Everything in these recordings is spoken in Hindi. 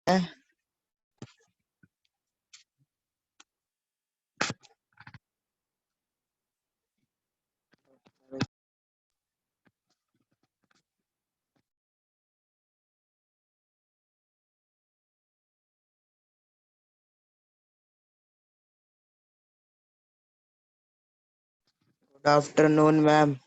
Good afternoon, ma'am.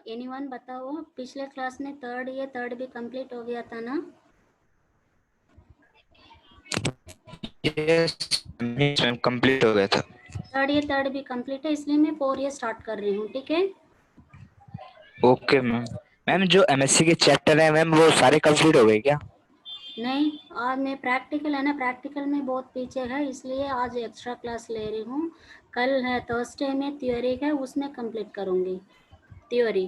एनीवन बताओ, पिछले क्लास में थर्ड भी कंप्लीट हो गया था ना? यस मैम, कंप्लीट हो गया था। थर्ड भी कंप्लीट है, इसलिए मैं 4 ये स्टार्ट कर रही हूँ, ठीक है? Okay ma'am. मैम जो एमएससी के चैप्टर है मैम, वो सारे कंप्लीट हो गए क्या? नहीं, आज मैं प्रैक्टिकल है ना, प्रैक्टिकल में बहुत पीछे है, इसलिए आज एक्स्ट्रा क्लास ले रही हूँ। कल है थर्सडे में थ्योरी है, उसमें कंप्लीट करूँगी theory.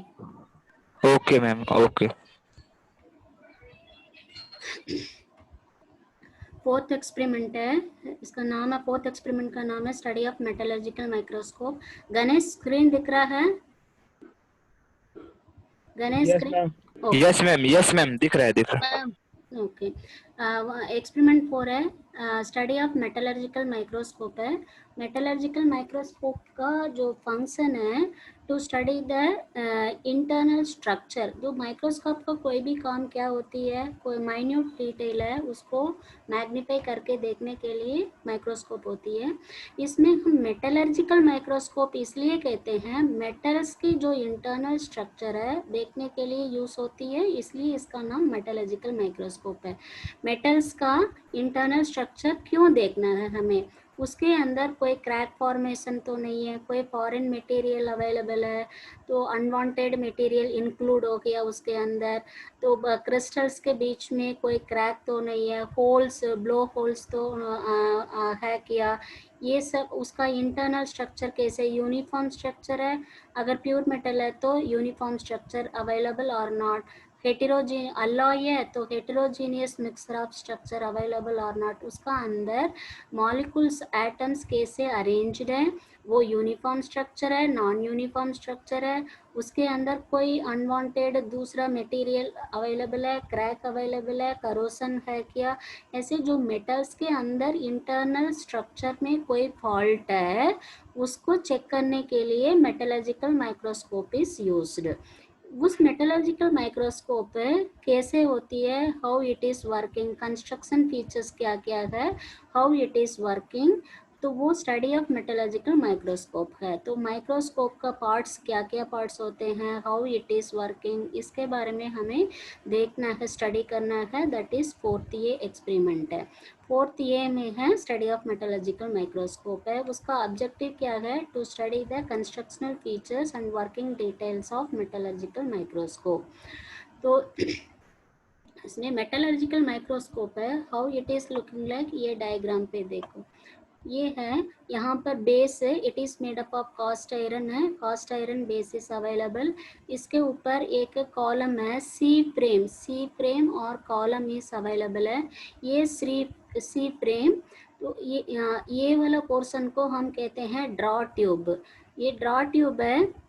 Okay ma'am, okay. Fourth experiment है, इसका नाम है, फोर्थ एक्सपेरिमेंट का नाम है study of metallurgical microscope. Ganesh screen दिख रहा है? Ganesh screen? Yes ma'am, yes ma'am, दिख रहा है, दिख रहा है। ओके। एक्सपेरिमेंट 4 है, स्टडी ऑफ मेटलर्जिकल माइक्रोस्कोप है। मेटलर्जिकल माइक्रोस्कोप का जो फंक्शन है, to study the internal structure. जो माइक्रोस्कोप का कोई भी काम क्या होती है, कोई माइन्यूट डिटेल है उसको मैग्नीफाई करके देखने के लिए माइक्रोस्कोप होती है। इसमें हम मेटलर्जिकल माइक्रोस्कोप इसलिए कहते हैं, मेटल्स की जो इंटरनल स्ट्रक्चर है देखने के लिए यूज होती है, इसलिए इसका नाम मेटलर्जिकल माइक्रोस्कोप है। मेटल्स का इंटरनल स्ट्रक्चर क्यों देखना है हमें? उसके अंदर कोई क्रैक फॉर्मेशन तो नहीं है, कोई फॉरेन मटेरियल अवेलेबल है, तो अनवांटेड मटेरियल इंक्लूड हो गया उसके अंदर, तो क्रिस्टल्स के बीच में कोई क्रैक तो नहीं है, होल्स, ब्लो होल्स तो है क्या, ये सब उसका इंटरनल स्ट्रक्चर कैसे, यूनिफॉर्म स्ट्रक्चर है, अगर प्योर मेटल है तो यूनिफॉर्म स्ट्रक्चर अवेलेबल और नॉट, हेटेरोजीन अलॉय है तो heterogeneous mixture of structure available और नॉट, उसका अंदर मॉलिक्यूल्स एटम्स कैसे अरेंज्ड है, वो यूनिफॉर्म स्ट्रक्चर है, नॉन यूनिफॉर्म स्ट्रक्चर है, उसके अंदर कोई अनवांटेड दूसरा मटेरियल अवेलेबल है, क्रैक अवेलेबल है, करोसन है क्या, ऐसे जो मेटल्स के अंदर इंटरनल स्ट्रक्चर में कोई फॉल्ट है उसको चेक करने के लिए मेटलर्जिकल माइक्रोस्कोप इज यूज्ड। उस मेटलर्जिकल माइक्रोस्कोप कैसे होती है, how it is working, construction features क्या क्या है, हाउ इट इज वर्किंग, तो वो स्टडी ऑफ मेटलर्जिकल माइक्रोस्कोप है। तो माइक्रोस्कोप का पार्ट्स क्या क्या पार्ट्स होते हैं, हाउ इट इज़ वर्किंग, इसके बारे में हमें देखना है, स्टडी करना है। That is 4th A experiment है। 4th ए में है स्टडी ऑफ मेटलर्जिकल माइक्रोस्कोप है। उसका ऑब्जेक्टिव क्या है, to study the constructional features and working details of metallurgical microscope. तो इसमें मेटलर्जिकल माइक्रोस्कोप है, how it is looking like, ये डायग्राम पे देखो, ये है, यहाँ पर बेस है, it is made up of cast iron है, cast iron base is available. इसके ऊपर एक कॉलम है, सी फ्रेम और कॉलम इज अवेलेबल है। ये सी फ्रेम, तो ये वाला पोर्शन को हम कहते हैं ड्रॉ ट्यूब। ये ड्रॉ ट्यूब है,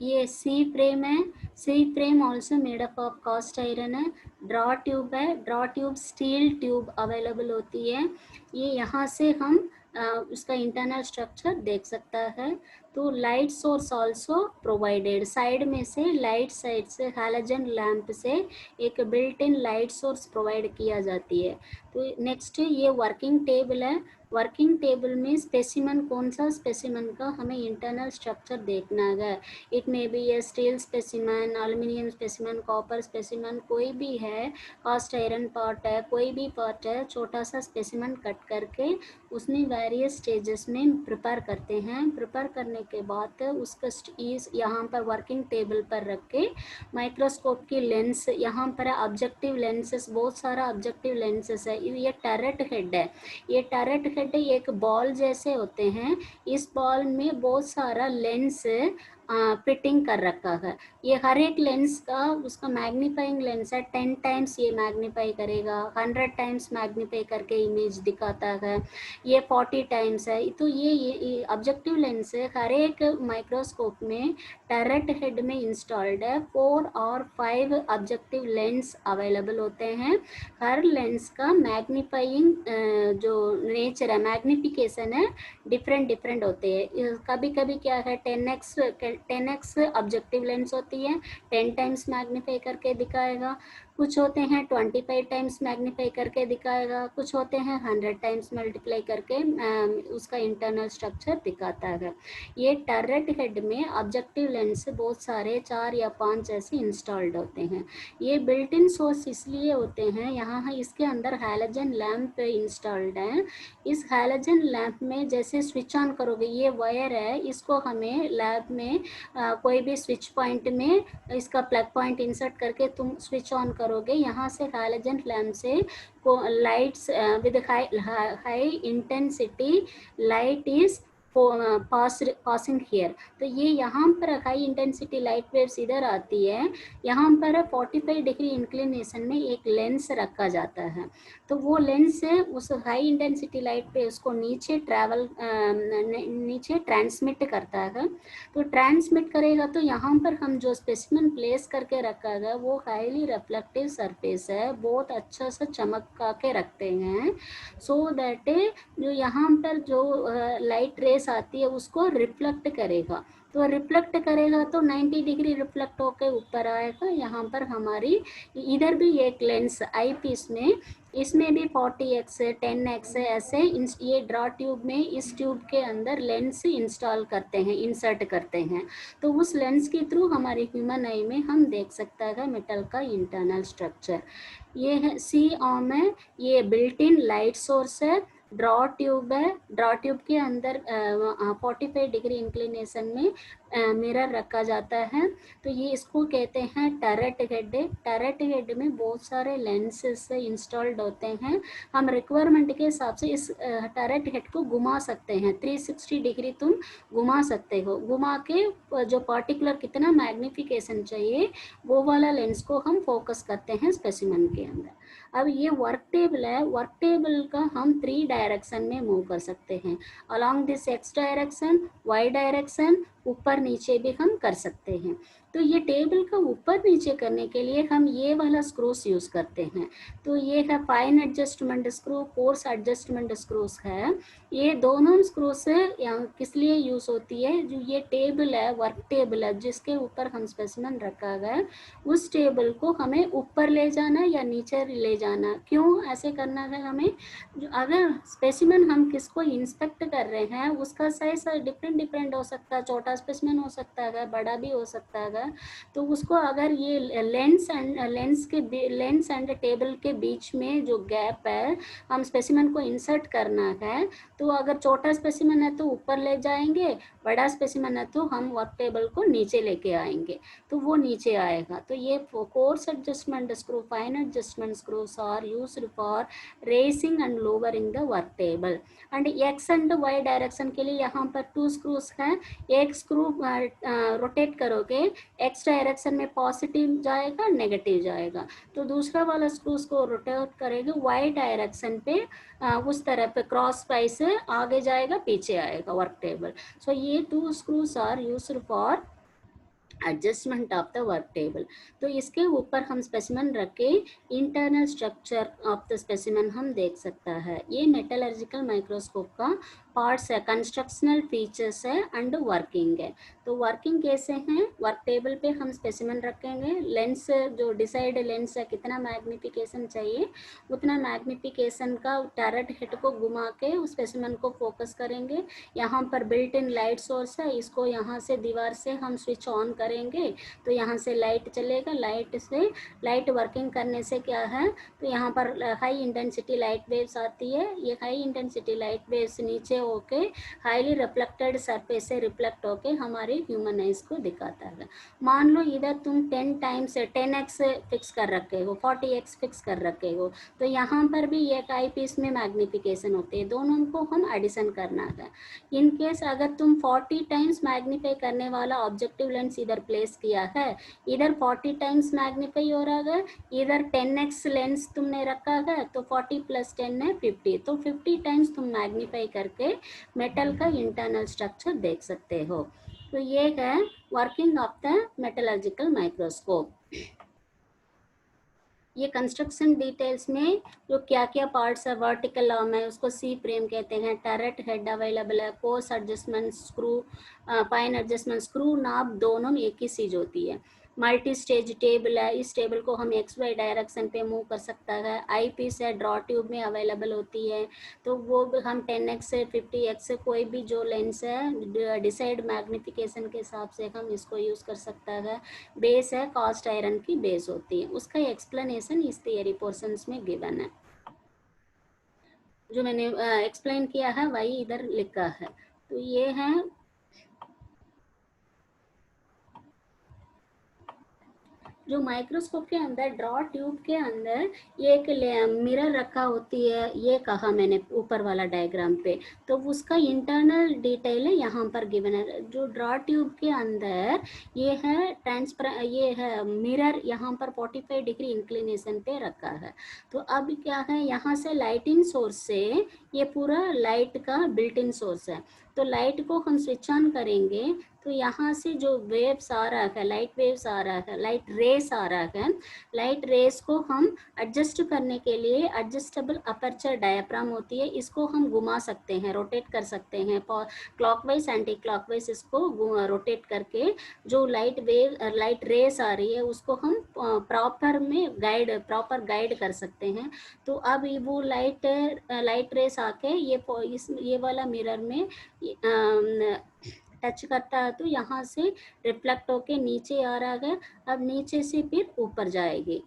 ये सी फ्रेम है। C frame also made up of cast iron है। ड्रॉ ट्यूब है, draw tube steel tube available होती है। ये यहाँ से हम उसका इंटरनल स्ट्रक्चर देख सकता है। तो light source also provided, side में से लाइट साइड से हैलोजन लैंप से एक built in light source provide किया जाती है। तो नेक्स्ट ये वर्किंग टेबल है। वर्किंग टेबल में स्पेसिमन, कौन सा स्पेसिमन का हमें इंटरनल स्ट्रक्चर देखना है। It may be A steel specimen, aluminium specimen, copper specimen, कोई भी है, कास्ट आयरन पार्ट है, कोई भी पार्ट है, छोटा सा स्पेसिमन कट करके उसमें वेरियस स्टेजेस में प्रिपेयर करते हैं। प्रिपेयर करने के बाद उसका यहाँ पर वर्किंग टेबल पर रख के माइक्रोस्कोप की लेंस, यहाँ पर ऑब्जेक्टिव लेंसेस, बहुत सारा ऑब्जेक्टिव लेंसेस है। ये टैरेट हेड है, ये टैरेट हेड एक बॉल जैसे होते हैं। इस बॉल में बहुत सारा लेंस फिटिंग कर रखा है। ये हर एक लेंस का उसका मैग्नीफाइंग लेंस है, 10 टाइम्स ये मैग्नीफाई करेगा, 100 टाइम्स मैग्नीफाई करके इमेज दिखाता है, ये 40 टाइम्स है। तो ये ऑब्जेक्टिव लेंस है, हर एक माइक्रोस्कोप में टैरेट हेड में इंस्टॉल्ड है। 4 और 5 ऑब्जेक्टिव लेंस अवेलेबल होते हैं। हर लेंस का मैग्नीफाइंग जो नेचर है, मैग्निफिकेशन है, डिफरेंट होते हैं। कभी कभी क्या है, 10x ऑब्जेक्टिव लेंस होती है, 10 टाइम्स मैग्नीफाई करके दिखाएगा। कुछ होते हैं 25 टाइम्स मैग्नीफाई करके दिखाएगा, कुछ होते हैं 100 टाइम्स मल्टीप्लाई करके उसका इंटरनल स्ट्रक्चर दिखाता है। ये टर्रेट हेड में ऑब्जेक्टिव लेंस बहुत सारे 4 या 5 ऐसे इंस्टॉल्ड होते हैं। ये बिल्ट इन सोर्स इसलिए होते हैं, यहाँ है इसके अंदर हैलोजन लैंप इंस्टॉल्ड है। इस हैलोजन लैंप में जैसे स्विच ऑन करोगे, ये वायर है, इसको हमें लैब में कोई भी स्विच पॉइंट में इसका प्लग पॉइंट इंसर्ट करके तुम स्विच ऑन करोगे, यहाँ से हैलोजन लैंप से को lights with high intensity light is passing here. तो ये यहाँ पर हाई इंटेंसिटी लाइट वेव्स इधर आती है। यहाँ पर 45 डिग्री इंक्लिनेशन में एक लेंस रखा जाता है। तो वो लेंस उस हाई इंटेंसिटी लाइट पे उसको नीचे नीचे ट्रांसमिट करता है। तो ट्रांसमिट करेगा, तो यहाँ पर हम जो स्पेसिमेन प्लेस करके रखा है वो हाईली रिफ्लेक्टिव सरफेस है, बहुत अच्छा सा चमका के रखते हैं, सो दैट जो यहाँ पर जो लाइट रेस आती है उसको रिफ्लेक्ट करेगा। तो रिफ्लेक्ट करेगा तो 90 डिग्री रिफ्लेक्ट होकर ऊपर आएगा। यहाँ पर हमारी इधर भी एक लेंस आई पीस में, इसमें भी 40x 10x ऐसे ये ड्रॉ ट्यूब में इस ट्यूब के अंदर लेंस इंस्टॉल करते हैं, इंसर्ट करते हैं। तो उस लेंस के थ्रू हमारे ह्यूमन आई में हम देख सकता है मेटल का इंटरनल स्ट्रक्चर। ये है सी ऑम है, ये बिल्ट इन लाइट सोर्स है। ड्रॉ ट्यूब है, ड्रॉ ट्यूब के अंदर 45 डिग्री इंक्लिनेशन में मिरर रखा जाता है। तो ये इसको कहते हैं टैरेट हेड। टैरेट हेड में बहुत सारे लेंसेस इंस्टॉल्ड होते हैं। हम रिक्वायरमेंट के हिसाब से इस टैरेट हेड को घुमा सकते हैं, 360 डिग्री तुम घुमा सकते हो। घुमा के जो पार्टिकुलर कितना मैग्निफिकेशन चाहिए वो वाला लेंस को हम फोकस करते हैं स्पेसिमेन के अंदर। अब ये वर्क टेबल है, वर्क टेबल का हम 3 डायरेक्शन में मूव कर सकते हैं, along this X direction, Y direction, ऊपर नीचे भी हम कर सकते हैं। तो ये टेबल का ऊपर नीचे करने के लिए हम ये वाला स्क्रूस यूज करते हैं। तो ये है fine adjustment screw, course adjustment screws है। ये दोनों स्क्रूस किस लिए यूज होती है, जो ये टेबल है, वर्क टेबल है, जिसके ऊपर हम स्पेसिमेन रखा गया, उस टेबल को हमें ऊपर ले जाना या नीचे ले जाना। क्यों ऐसे करना है हमें, जो अगर स्पेसिमेन हम किसको इंस्पेक्ट कर रहे हैं उसका साइज डिफरेंट हो सकता है, छोटा स्पेसिमेन हो सकता है, बड़ा भी हो सकता है। तो उसको अगर ये लेंस एंड टेबल के बीच में जो गैप है हम स्पेसिमेन को इंसर्ट करना है, तो अगर छोटा स्पेसिमेन है तो ऊपर ले जाएंगे, बड़ा स्पेसिमेन है तो हम वर्क टेबल को नीचे लेके आएंगे, तो वो नीचे आएगा। तो ये coarse adjustment screw, fine adjustment screws are used for raising and lowering the work table. And X and Y direction के लिए यहाँ पर 2 स्क्रूज हैं। एक स्क्रू रोटेट करोगे, एक्स डायरेक्शन में पॉजिटिव जाएगा, नेगेटिव जाएगा, तो दूसरा वाला स्क्रूज को रोटेट करेंगे वाई डायरेक्शन पे, उस तरह पे क्रॉस वाइज से आगे जाएगा, पीछे आएगा वर्क टेबल। सो ये 2 screws are used for adjustment of the work table. तो इसके ऊपर हम स्पेसिमेन रख के internal structure of the specimen हम देख सकता है। ये मेटलर्जिकल माइक्रोस्कोप का पार्ट्स है, कंस्ट्रक्शनल फीचर्स है एंड वर्किंग है। तो वर्किंग कैसे हैं, वर्क टेबल पे हम स्पेसिमेन रखेंगे, लेंस जो डिसाइड लेंस है कितना मैग्निफिकेशन चाहिए उतना मैग्निफिकेशन का टैरेट हेड को घुमा के उस स्पेसिमेन को फोकस करेंगे। यहाँ पर बिल्ट इन लाइट सोर्स है, इसको यहाँ से दीवार से हम स्विच ऑन करेंगे तो यहाँ से लाइट चलेगा। लाइट वर्किंग करने से क्या है, तो यहाँ पर हाई इंटेंसिटी लाइट वेव्स आती है। ये हाई इंटेंसिटी लाइट वेव्स नीचे होके हाईली रिफ्लेक्टेड सरफेस से रिफ्लेक्ट होके हमारे ह्यूमन आइज को दिखाता है। मान लो इधर तुम 10 टाइम्स 10x फिक्स कर रखे हो, 40x फिक्स कर रखे हो, तो यहाँ पर भी एक आई पीस में मैग्निफिकेशन होते हैं, दोनों को हम एडिशन करना है। इन केस अगर तुम 40 टाइम्स मैग्नीफाई करने वाला ऑब्जेक्टिव लेंस इधर प्लेस किया है, इधर 40 टाइम्स मैग्नीफाई हो रहा है, इधर 10x लेंस तुमने रखा है, तो 40 + 10 है 50, तो 50 टाइम्स तुम मैग्नीफाई करके मेटल का इंटरनल स्ट्रक्चर देख सकते हो। तो ये है working of the metallurgical microscope. ये कंस्ट्रक्शन डिटेल्स में जो क्या क्या पार्ट्स है, वर्टिकल आर्म है उसको सी फ्रेम कहते हैं, टैरेट हेड अवेलेबल है, coarse adjustment screw, fine adjustment screw, knob दोनों में एक ही चीज होती है। मल्टी स्टेज टेबल है, इस टेबल को हम एक्स वाई डायरेक्शन पे मूव कर सकता है। आई पीस है, ड्रॉ ट्यूब में अवेलेबल होती है, तो वो हम 10x से 50x से कोई भी जो लेंस है डिसाइड मैग्निफिकेशन के हिसाब से हम इसको यूज़ कर सकता है। बेस है, कास्ट आयरन की बेस होती है, उसका एक्सप्लेनेशन इस थियरी पोर्शंस में गिवन है। जो मैंने एक्सप्लेन किया है वही इधर लिखा है। तो ये है जो माइक्रोस्कोप के अंदर ड्रॉ ट्यूब के अंदर ये एक मिरर रखा होती है, ये कहा मैंने ऊपर वाला डायग्राम पे, तो उसका इंटरनल डिटेल है यहाँ पर गिवन है। जो ड्रॉ ट्यूब के अंदर ये है ये है मिरर, यहाँ पर 45 डिग्री इंक्लिनेशन पे रखा है। तो अब क्या है, यहाँ से लाइटिंग सोर्स से ये पूरा लाइट का बिल्ट इन सोर्स है, तो लाइट को हम स्विच ऑन करेंगे तो यहाँ से जो वेव्स आ रहा है, लाइट वेव्स आ रहा है, लाइट रेस आ रहा है, लाइट रेस को हम एडजस्ट करने के लिए एडजस्टेबल अपर्चर डायफ्राम होती है, इसको हम घुमा सकते हैं, रोटेट कर सकते हैं क्लॉकवाइज एंटी क्लॉकवाइज, इसको रोटेट करके जो लाइट रेस आ रही है उसको हम प्रॉपर प्रॉपर गाइड कर सकते हैं। तो अब वो लाइट रेस आके ये वाला मिरर में टच करता है, तो यहाँ से रिफ्लेक्ट होके नीचे आ रहा है, अब नीचे से फिर ऊपर जाएगी।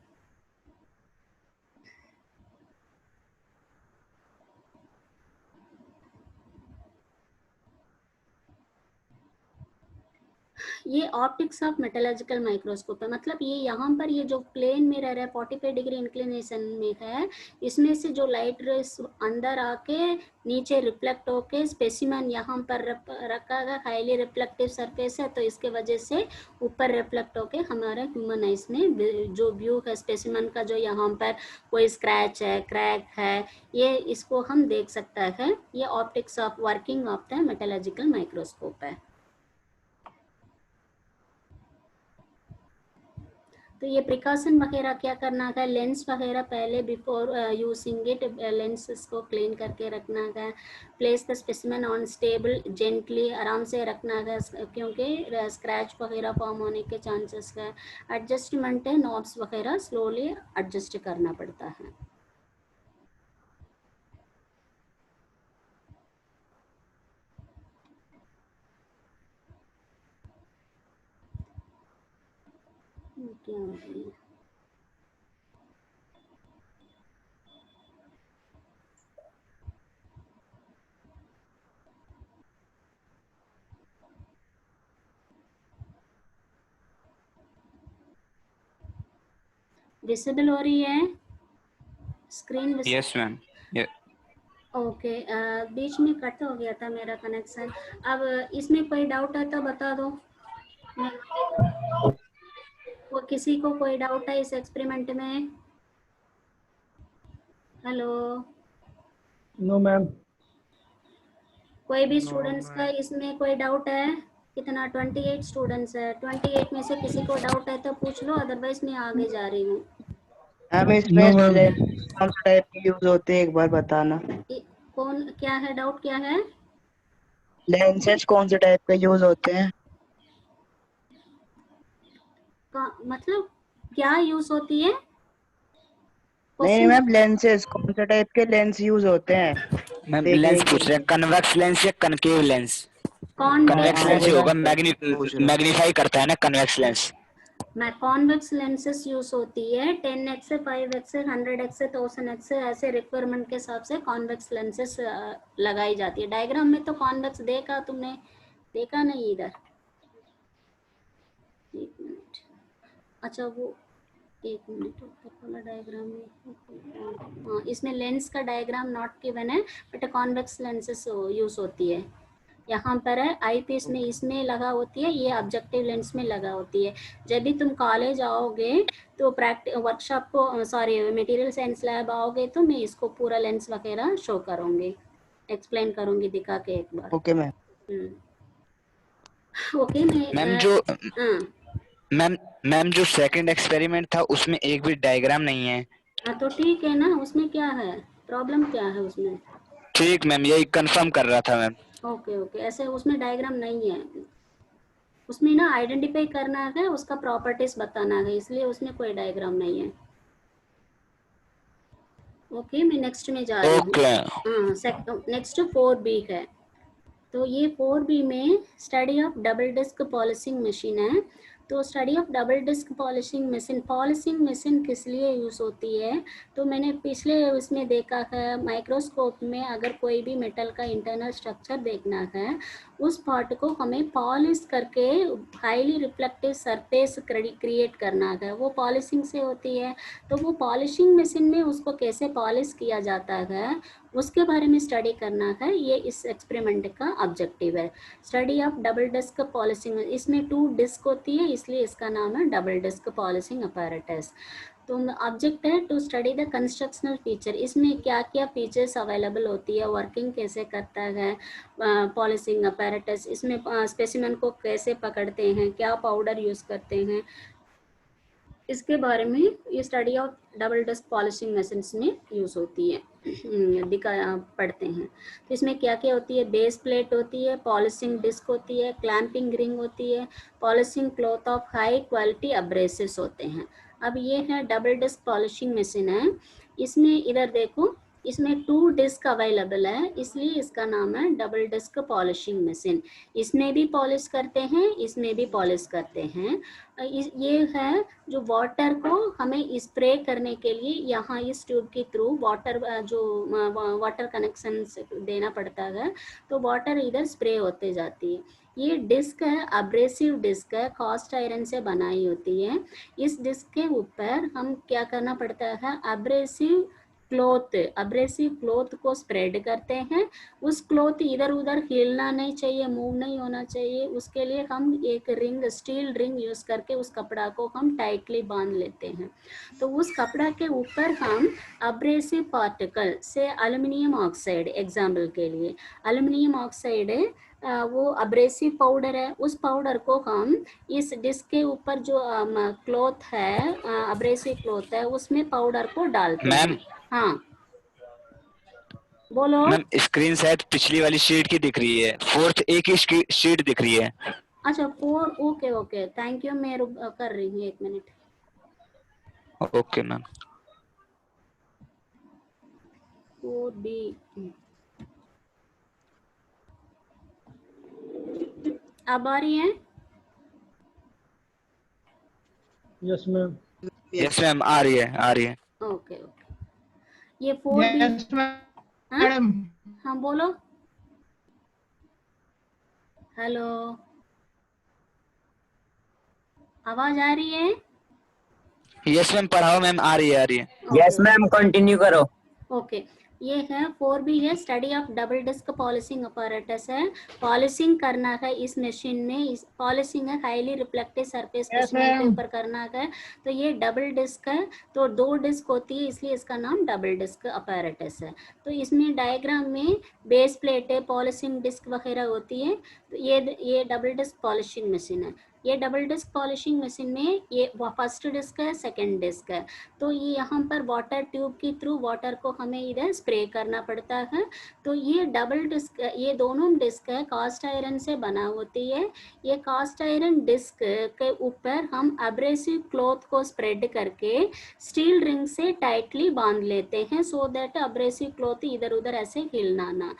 ये ऑप्टिक्स ऑफ मेटलर्जिकल माइक्रोस्कोप है, मतलब ये यहाँ पर ये जो प्लेन मिरर है 45 डिग्री इंक्लिनेशन में है, इसमें से जो लाइट रेस अंदर आके नीचे रिफ्लेक्ट होके स्पेसिमन यहाँ पर रखा है, हाईली रिफ्लेक्टिव सरफेस है, तो इसके वजह से ऊपर रिफ्लेक्ट होके हमारे ह्यूमन आइज में जो व्यू है स्पेसिमन का, जो यहाँ पर कोई स्क्रैच है, क्रैक है, ये इसको हम देख सकता है। ये optics of working of the metallurgical microscope है। तो ये प्रिकॉशन वगैरह क्या करना है, लेंस वगैरह पहले बिफोर यूजिंग इट लेंस को क्लीन करके रखना है। Place the specimen on stable gently, आराम से रखना है क्योंकि स्क्रैच वगैरह फॉर्म होने के चांसेस है। एडजस्टमेंट है, नॉब्स वगैरह स्लोली एडजस्ट करना पड़ता है। क्या हो गया? विजिबल हो रही है स्क्रीन? Yes ma'am. ओके, बीच में कट हो गया था मेरा कनेक्शन। अब इसमें कोई डाउट है तो बता दो। वो किसी को कोई डाउट है इस एक्सपेरिमेंट में? Hello, no ma'am. कोई भी स्टूडेंट्स का इसमें कोई डाउट है? कितना 28 स्टूडेंट्स है, 28 में से किसी को डाउट है तो पूछ लो, अदरवाइज मैं आगे जा रही हूँ। मैम इसमें लेंस कौन सा टाइप के यूज होते हैं एक बार बताना। कौन, क्या है डाउट, क्या है? लेंसेज कौन से टाइप के यूज होते हैं? मतलब क्या यूज होती है? नहीं मैम, लेंसेज कौन से टाइप के लेंस यूज होते हैं मैम देखने लेंस के पूछ रहे हैं, लिए? कन्वेक्स लेंस या कनकेव लेंस? कौन कन्वेक्स लेंस ही वही होगा, मैं पूछ रहा हूँ। मैग्नीफाई करता है ना कन्वेक्स लेंस। मैं कॉन्वेक्स लेंसेज यूज होती है 10x से 5x से 100x से 1000x से, ऐसे रिक्वायरमेंट के हिसाब से कॉन्वेक्स लेंसेज लगाई जाती है। डायग्राम में तो कॉन्वेक्स देखा तुमने, देखा नहीं इधर? एक मिनट, अच्छा वो एक मिनट, ऊपर वाला डायग्राम में हाँ, इसमें लेंस का डायग्राम नॉट गिवन है बट कॉन्वेक्स लेंसेज यूज होती है। यहाँ पर है आई पीस में, इसमें लगा होती है, ये ऑब्जेक्टिव लेंस में लगा होती है। जब भी तुम कॉलेज आओगे तो वर्कशॉप को, सॉरी मटेरियल साइंस लैब आओगे तो मैं इसको पूरा लेंस वगैरह शो करूँगी, एक्सप्लेन करूँगी दिखा के एक बार। Okay ma'am. Okay ma'am ma'am जो सेकंड एक्सपेरिमेंट था उसमें एक भी डायग्राम नहीं है। हाँ तो ठीक है ना, उसमें क्या है, प्रॉब्लम क्या है उसमें? ठीक मैम, यही कंफर्म कर रहा था मैम। ओके ओके, ऐसे उसमें डायग्राम नहीं है, उसमें ना आइडेंटिफाई करना है, उसका प्रॉपर्टीज बताना है, इसलिए उसमें कोई डायग्राम नहीं है। ओके, मैं नेक्स्ट में जा रही हूँ। हाँ, नेक्स्ट 4B है। तो ये 4B में study of double disc polishing machine है। तो study of double disc polishing machine किस लिए यूज़ होती है? तो मैंने पिछले उसमें देखा है, माइक्रोस्कोप में अगर कोई भी मेटल का इंटरनल स्ट्रक्चर देखना है, उस पार्ट को हमें पॉलिश करके हाईली रिफ्लेक्टिव सरफेस क्रिएट करना है, वो पॉलिशिंग से होती है। तो वो पॉलिशिंग मशीन में उसको कैसे पॉलिश किया जाता है उसके बारे में स्टडी करना है, ये इस एक्सपेरिमेंट का ऑब्जेक्टिव है। Study of double disc polishing, इसमें 2 डिस्क होती है इसलिए इसका नाम है डबल डिस्क पॉलिशिंग अपैरेटस। तो ऑब्जेक्ट है to study the constructional feature, इसमें क्या क्या फीचर्स अवेलेबल होती है, वर्किंग कैसे करता है पॉलिशिंग अपैरेटस, इसमें स्पेसिमेन को कैसे पकड़ते हैं, क्या पाउडर यूज़ करते हैं, इसके बारे में ये study of double disc polishing machines में यूज़ होती है, पढ़ते हैं। तो इसमें क्या क्या होती है, बेस प्लेट होती है, पॉलिशिंग डिस्क होती है, क्लैंपिंग रिंग होती है, polishing cloth of high quality abrasives होते हैं। अब ये है डबल डिस्क पॉलिशिंग मशीन है, इसमें इधर देखो, इसमें 2 डिस्क अवेलेबल है इसलिए इसका नाम है डबल डिस्क पॉलिशिंग मशीन। इसमें भी पॉलिश करते हैं, इसमें भी पॉलिश करते हैं। ये है जो वाटर को हमें स्प्रे करने के लिए यहाँ इस ट्यूब के थ्रू वाटर जो वाटर कनेक्शन से देना पड़ता है, तो वाटर इधर स्प्रे होते जाती है। ये डिस्क है, अब्रेसिव डिस्क है, कास्ट आयरन से बनाई होती है। इस डिस्क के ऊपर हम क्या करना पड़ता है, अब्रेसिव क्लॉथ, अब्रेसिव क्लॉथ को स्प्रेड करते हैं। उस क्लॉथ इधर उधर हिलना नहीं चाहिए, मूव नहीं होना चाहिए, उसके लिए हम एक रिंग, स्टील रिंग यूज करके उस कपड़ा को हम टाइटली बांध लेते हैं। तो उस कपड़ा के ऊपर हम अब्रेसिव पार्टिकल से एल्युमिनियम ऑक्साइड, एग्जाम्पल के लिए एल्युमिनियम ऑक्साइड वो अब्रेसिव पाउडर है, उस पाउडर को हम इस डिस्क के ऊपर जो क्लॉथ है, अब्रेसिव क्लॉथ है, उसमें पाउडर को डालते मैम हैं। हाँ बोलो। मैम स्क्रीन शायद पिछली वाली शीट की दिख रही है, फोर्थ एक ही शीट दिख रही है। अच्छा 4, ओके ओके, थैंक यू, मैं कर रही हूँ, 1 मिनट। Okay ma'am. 4B, अब आ रही है? Yes ma'am. यस मैम, आ रही है, आ रही है। ओके ओके, ये 4B। Yes madam. हाँ बोलो। हेलो, आवाज आ रही है? यस मैम, पढ़ाओ मैम, आ रही है, आ रही है। यस मैम, कंटिन्यू करो। ओके, ये है 4B है, study of double disc polishing apparatus है। पॉलिशिंग करना है इस मशीन में, इस पॉलिशिंग है highly reflective surface Yes, specimen के ma'am. ऊपर करना है। तो ये डबल डिस्क है, तो 2 डिस्क होती है, इसलिए इसका नाम डबल डिस्क अपैरेटस है। तो इसमें डायग्राम में बेस प्लेट है, पॉलिशिंग डिस्क वगैरह होती है। तो ये डबल डिस्क पॉलिशिंग मशीन है। ये डबल डिस्क पॉलिशिंग मशीन में ये फर्स्ट डिस्क है, सेकंड डिस्क है। तो ये यहाँ पर वाटर ट्यूब के थ्रू वाटर को हमें इधर स्प्रे करना पड़ता है। तो ये डबल डिस्क, ये दोनों डिस्क है कास्ट आयरन से बना होती है। ये कास्ट आयरन डिस्क के ऊपर हम एब्रेसिव क्लॉथ को स्प्रेड करके स्टील रिंग से टाइटली बांध लेते हैं, सो दैट एब्रेसिव क्लॉथ इधर उधर ऐसे हिलना ना,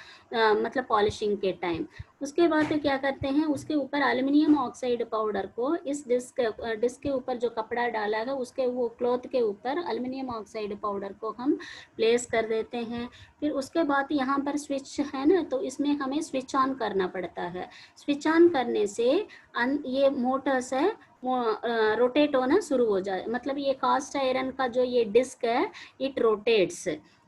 मतलब पॉलिशिंग के टाइम। उसके बाद क्या करते हैं, उसके ऊपर एल्युमिनियम ऑक्साइड पाउडर को इस डिस्क के ऊपर जो कपड़ा डाला है उसके वो क्लॉथ के ऊपर एल्युमिनियम ऑक्साइड पाउडर को हम प्लेस कर देते हैं। फिर उसके बाद यहाँ पर स्विच है ना, तो इसमें हमें स्विच ऑन करना पड़ता है। स्विच ऑन करने से ये मोटर्स है रोटेट होना शुरू हो जाए, मतलब ये कास्ट आयरन का जो ये डिस्क है इट रोटेट्स।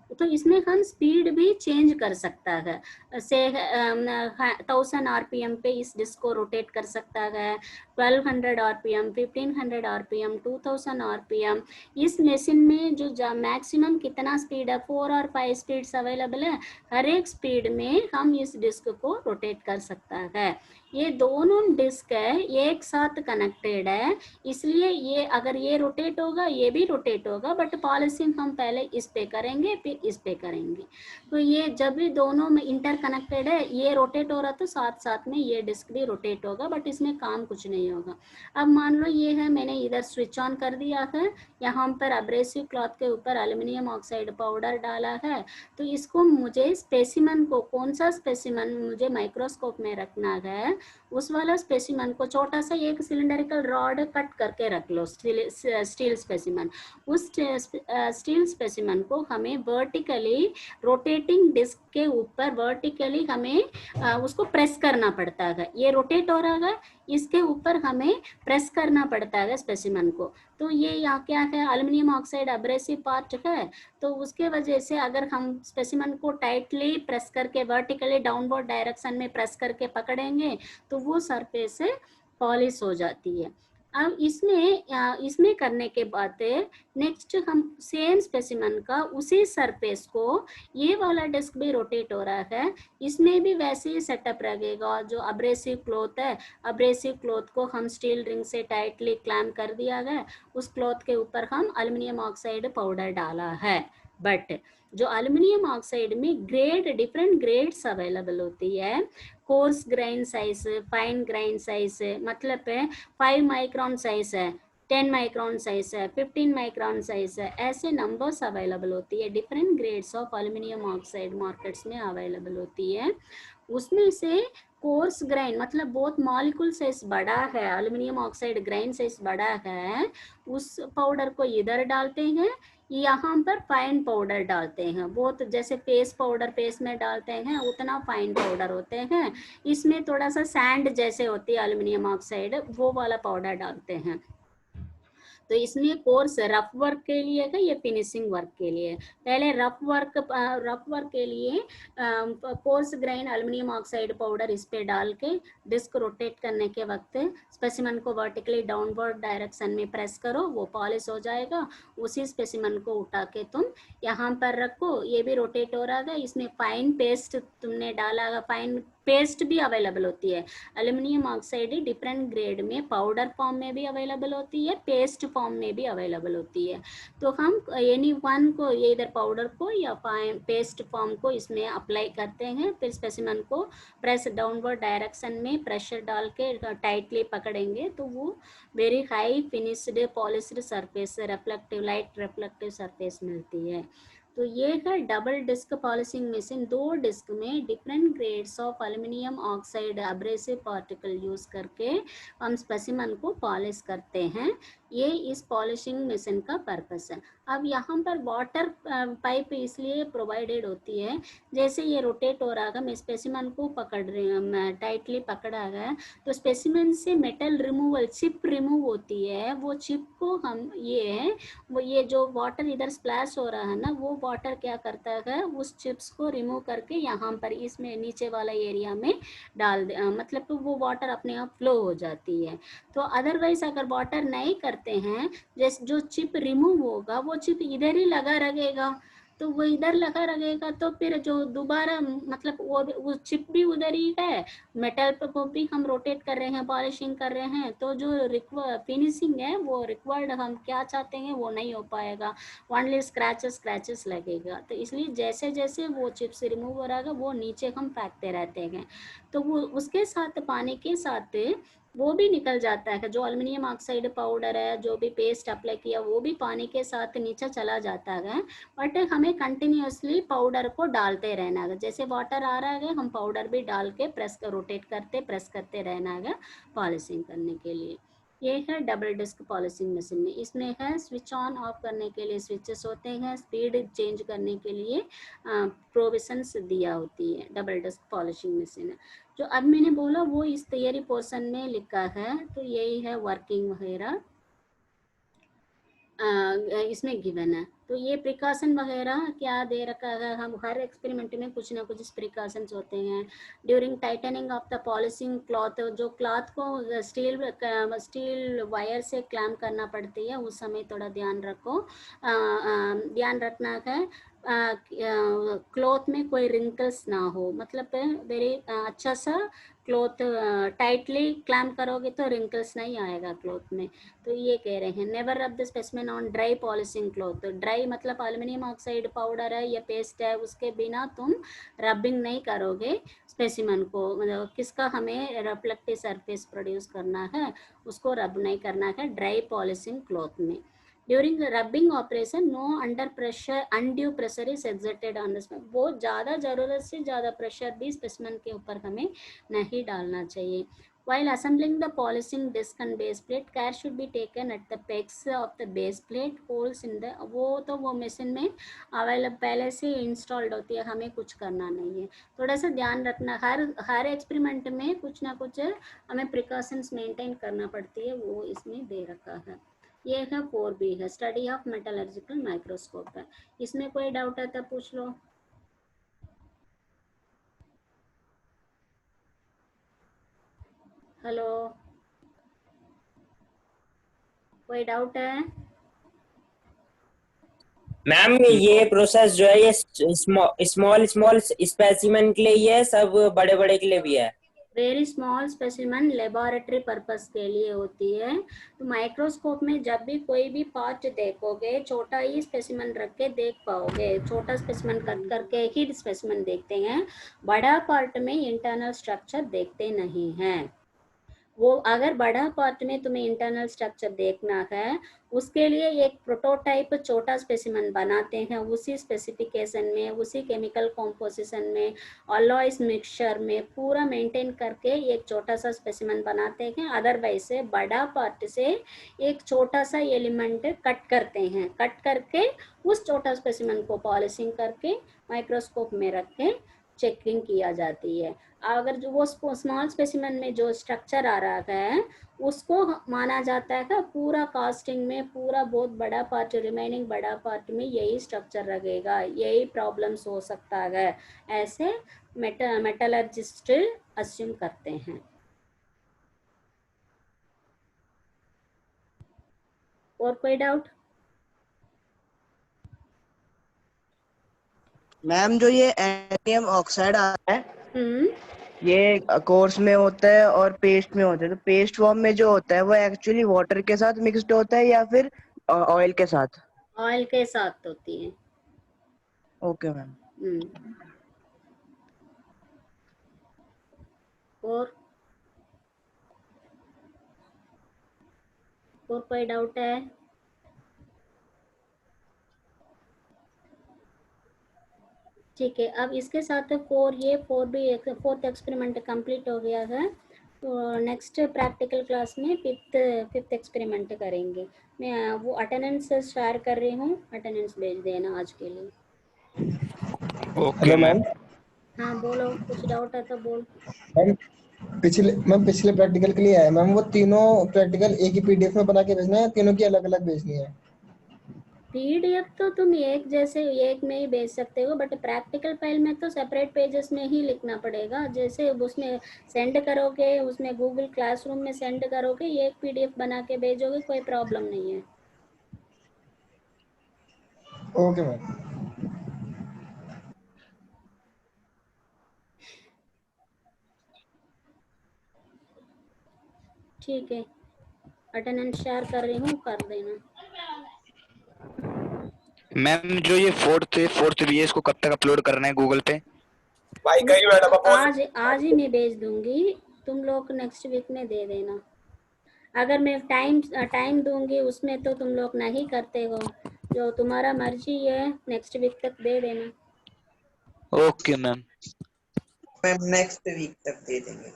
तो इसमें हम स्पीड भी चेंज कर सकता है, से 1000 RPM पे इस डिस्क को रोटेट कर सकता है, 1200 RPM, 1500 RPM, 2000 RPM। इस मशीन में जो मैक्सिमम कितना स्पीड है, 4 और 5 स्पीड्स अवेलेबल है। हर एक स्पीड में हम इस डिस्क को रोटेट कर सकता है। ये दोनों डिस्क है एक साथ कनेक्टेड है, इसलिए ये अगर ये रोटेट होगा ये भी रोटेट होगा, बट पॉलिशिंग हम पहले इस पे करेंगे फिर इस पे करेंगे। तो ये जब भी दोनों में इंटर कनेक्टेड है, ये रोटेट हो रहा तो साथ साथ में ये डिस्क भी रोटेट होगा, बट इसमें काम कुछ नहीं होगा। अब मान लो ये है, मैंने इधर स्विच ऑन कर दिया है, यहाँ पर एब्रेसिव क्लॉथ के ऊपर एल्युमिनियम ऑक्साइड पाउडर डाला है। तो इसको मुझे स्पेसिमन को, कौन सा स्पेसिमन मुझे माइक्रोस्कोप में रखना है, उस वाला स्पेसिमन को छोटा सा एक सिलिंडरिकल रॉड कट करके रख लो, स्टील स्पेसिमन। उस स्टील स्पेसिमन को हमें वर्टिकली रोटेटिंग डिस्क के ऊपर वर्टिकली हमें उसको प्रेस करना पड़ता है। ये रोटेट हो रहा है, इसके ऊपर हमें प्रेस करना पड़ता है स्पेसिमन को। तो ये यहाँ क्या है, एल्युमिनियम ऑक्साइड एब्रेसिव पार्ट है, तो उसके वजह से अगर हम स्पेसिमन को टाइटली प्रेस करके वर्टिकली डाउनवर्ड डायरेक्शन में प्रेस करके पकड़ेंगे तो वो सरफेस से पॉलिश हो जाती है। अब इसमें करने के बाद नेक्स्ट हम सेम स्पेसिमन का उसी सरफेस को, ये वाला डिस्क भी रोटेट हो रहा है, इसमें भी वैसे ही सेटअप रहेगा। जो अब्रेसिव क्लॉथ है, अब्रेसिव क्लॉथ को हम स्टील रिंग से टाइटली क्लैम्प कर दिया गया, उस क्लॉथ के ऊपर हम एल्युमिनियम ऑक्साइड पाउडर डाला है। बट जो एल्युमिनियम ऑक्साइड में डिफरेंट ग्रेड्स अवेलेबल होती है, course groin size, fine groin size, मतलब 5 माइक्रोन साइज है, 10 माइक्रोन साइज है, 15 माइक्रोन साइज है, ऐसे नंबर्स अवेलेबल होती है। Different grades of aluminium oxide markets में अवेलेबल होती है। उसमें से कोर्स ग्राइन मतलब बहुत मॉलिक्यूल साइज बड़ा है, एल्युमिनियम ऑक्साइड ग्राइन साइज बड़ा है, उस पाउडर को इधर डालते हैं, यहाँ पर फाइन पाउडर डालते हैं, बहुत जैसे पेस्ट पाउडर पेस्ट में डालते हैं उतना फाइन पाउडर होते हैं। इसमें थोड़ा सा सैंड जैसे होती है एल्युमिनियम ऑक्साइड, वो वाला पाउडर डालते हैं। तो इसमें कोर्स रफ वर्क के लिए है या फिनिशिंग वर्क के लिए? पहले रफ वर्क के लिए coarse grain aluminium oxide powder इस पे डाल के डिस्क रोटेट करने के वक्त स्पेसिमन को वर्टिकली डाउनवर्ड डायरेक्शन में प्रेस करो, वो पॉलिश हो जाएगा। उसी स्पेसिमन को उठा के तुम यहाँ पर रखो, ये भी रोटेट हो रहा है। इसमें फाइन पेस्ट तुमने डाला, फाइन पेस्ट भी अवेलेबल होती है। एल्युमिनियम ऑक्साइड डिफरेंट ग्रेड में पाउडर फॉर्म में भी अवेलेबल होती है, पेस्ट फॉर्म में भी अवेलेबल होती है। तो हम एनी वन को, ये इधर पाउडर को या फाइन पेस्ट फॉर्म को इसमें अप्लाई करते हैं। फिर स्पेसिमन को प्रेस डाउनवर्ड डायरेक्शन में प्रेशर डाल के टाइटली पकड़ेंगे तो वो very high finished polished surface, reflective light reflective surface मिलती है। तो ये है double disc polishing machine. 2 disc में different grades of aluminium oxide abrasive particle use करके हम स्पेसिमन को पॉलिश करते हैं। ये इस पॉलिशिंग मशीन का पर्पस है। अब यहाँ पर वाटर पाइप इसलिए प्रोवाइडेड होती है, जैसे ये रोटेट हो रहा है, मैं स्पेसिमन को पकड़ रही हूँ, टाइटली पकड़ा गया तो स्पेसिमन से मेटल रिमूवल, चिप रिमूव होती है। वो चिप को हम ये जो वाटर इधर स्प्लैश हो रहा है ना, वो वाटर क्या करता है, उस चिप्स को रिमूव करके यहाँ पर इसमें नीचे वाला एरिया में डाल दे, मतलब तो वो वाटर अपने आप फ्लो हो जाती है। तो अदरवाइज अगर वाटर नहीं करते हैं, जैसे जो चिप रिमूव होगा वो चिप इधर ही लगा रहेगा, तो वो इधर लगा रहेगा तो फिर जो दोबारा मतलब वो चिप भी उधर ही है, मेटल को भी हम रोटेट कर रहे हैं, पॉलिशिंग कर रहे हैं, तो जो फिनिशिंग है वो रिक्वायर्ड हम क्या चाहते हैं वो नहीं हो पाएगा, ओनली स्क्रैचेस लगेगा। तो इसलिए जैसे जैसे वो चिप से रिमूव हो रहा है वो नीचे हम फेंकते रहते हैं, तो वो उसके साथ पानी के साथ वो भी निकल जाता है। जो एल्युमिनियम ऑक्साइड पाउडर है, जो भी पेस्ट अप्लाई किया, वो भी पानी के साथ नीचे चला जाता है। बट हमें कंटिन्यूअसली पाउडर को डालते रहना है, जैसे वाटर आ रहा है हम पाउडर भी डाल के रोटेट करते प्रेस करते रहना है पॉलिशिंग करने के लिए। ये है डबल डिस्क पॉलिशिंग मशीन में। इसमें है स्विच ऑन ऑफ करने के लिए स्विचेस होते हैं, स्पीड चेंज करने के लिए प्रोविजंस दिया होती है। डबल डिस्क पॉलिशिंग मशीन है जो अब मैंने बोला वो इस थियरी पोर्शन में लिखा है। तो यही है वर्किंग वगैरह इसमें गिवन है। तो ये प्रिकॉशन वगैरह क्या दे रखा है, हम हर एक्सपेरिमेंट में कुछ ना कुछ प्रिकॉशंस होते हैं। During tightening of the polishing cloth, जो क्लॉथ को स्टील वायर से क्लैम्प करना पड़ती है, उस समय थोड़ा ध्यान रखो, ध्यान रखना है क्लॉथ में कोई रिंकल्स ना हो, मतलब वेरी अच्छा सा क्लॉथ टाइटली क्लैम्प करोगे तो रिंकल्स नहीं आएगा क्लॉथ में। तो ये कह रहे हैं नेवर रब the specimen on dry polishing cloth. Dry मतलब एल्युमिनियम ऑक्साइड पाउडर है या पेस्ट है, उसके बिना तुम रबिंग नहीं करोगे स्पेसिमेन को, मतलब किसका हमें रिफ्लेक्टिव सरफेस प्रोड्यूस करना है, उसको रब नहीं करना है ड्राई पॉलिशिंग क्लॉथ में। During rubbing operation no under pressure undue pressure is exerted on the specimen. बहुत ज़्यादा ज़रूरत से ज़्यादा प्रेशर भी स्पेसिमेन के ऊपर हमें नहीं डालना चाहिए। While assembling the polishing disc and base plate, care should be taken at the pegs of the base plate, holes in the, वो मशीन में अवेलेबल पहले से इंस्टॉल्ड होती है, हमें कुछ करना नहीं है। थोड़ा सा ध्यान रखना, हर एक्सपेरिमेंट में कुछ ना कुछ हमें प्रिकॉशंस मेंटेन करना पड़ती है, वो इसमें दे रखा है। ये है 4B है, स्टडी ऑफ मेटलर्जिकल माइक्रोस्कोप है। इसमें कोई डाउट है तो पूछ लो। हेलो, कोई डाउट है? मैम ये प्रोसेस जो है ये स्मॉल स्मॉल स्पेसिमेन के लिए ही है, सब बड़े बड़े के लिए भी है? Very small specimen laboratory purpose के लिए होती है। तो माइक्रोस्कोप में जब भी कोई भी पार्ट देखोगे, छोटा ही स्पेसिमेन रख के देख पाओगे, छोटा स्पेसिमेन कट करके ही स्पेसिमेन देखते हैं, बड़ा पार्ट में इंटरनल स्ट्रक्चर देखते नहीं हैं। वो अगर बड़ा पार्ट में तुम्हें इंटरनल स्ट्रक्चर देखना है, उसके लिए एक प्रोटोटाइप छोटा स्पेसिमेन बनाते हैं, उसी स्पेसिफिकेशन में, उसी केमिकल कॉम्पोजिशन में, अलॉयस मिक्सचर में पूरा मेंटेन करके एक छोटा सा स्पेसिमेन बनाते हैं। अदरवाइज से बड़ा पार्ट से एक छोटा सा एलिमेंट कट करते हैं, कट करके उस छोटा स्पेसिमेन को पॉलिशिंग करके माइक्रोस्कोप में रख के चेकिंग किया जाती है। अगर जो वो स्मॉल स्पेसिमेन में जो स्ट्रक्चर आ रहा है उसको माना जाता है कि पूरा कास्टिंग में पूरा बहुत बड़ा पार्ट, रिमेनिंग बड़ा पार्ट में यही स्ट्रक्चर लगेगा, यही प्रॉब्लम्स हो सकता है, ऐसे मेटलर्जिस्ट अस्यूम करते हैं। और कोई डाउट? मैम जो ये एल्युमिनियम ऑक्साइड आता है हम्म, ये कोर्स में होता है और पेस्ट में होता है, तो पेस्ट फॉर्म में जो होता है वो एक्चुअली वाटर के साथ मिक्स्ड होता है या फिर ऑयल के साथ? ऑयल के साथ होती है। Okay ma'am. और कोई डाउट है? ठीक है, अब इसके साथ फोर्थ एक्सपेरिमेंट कंप्लीट हो गया है। तो नेक्स्ट प्रैक्टिकल क्लास में फिफ्थ एक्सपेरिमेंट करेंगे। मैं वो अटेंडेंस शेयर कर रही हूँ, अटेंडेंस भेज देना आज के लिए। Okay hello ma'am. मैम। हाँ बोलो, कुछ डाउट है तो बोल। मैम पिछले प्रैक्टिकल के लिए आया मैम, वो तीनों प्रैक्टिकल एक ही पीडीएफ में बना के भेजना है, तीनों की अलग अलग भेजनी है? पीडीएफ तो तुम एक में ही भेज सकते हो, बट प्रैक्टिकल फाइल में तो सेपरेट पेजेस में ही लिखना पड़ेगा। जैसे उसमें सेंड करोगे, उसमें गूगल क्लासरूम में सेंड करोगे, एक पीडीएफ बना के भेजोगे, कोई प्रॉब्लम नहीं है। Okay ma'am. ठीक है, अटेंडेंस शेयर कर रही हूँ, कर देना। मैम जो ये फोर्थ भी है, इसको कब तक अपलोड करना है गूगल पे? आज ही मैं भेज दूंगी, तुम लोग नेक्स्ट वीक में दे देना। अगर मैं टाइम दूंगी उसमें तो तुम लोग नहीं करते हो, जो तुम्हारा मर्जी है, नेक्स्ट वीक तक दे देना। Okay ma'am. Ma'am next week तक दे देंगे।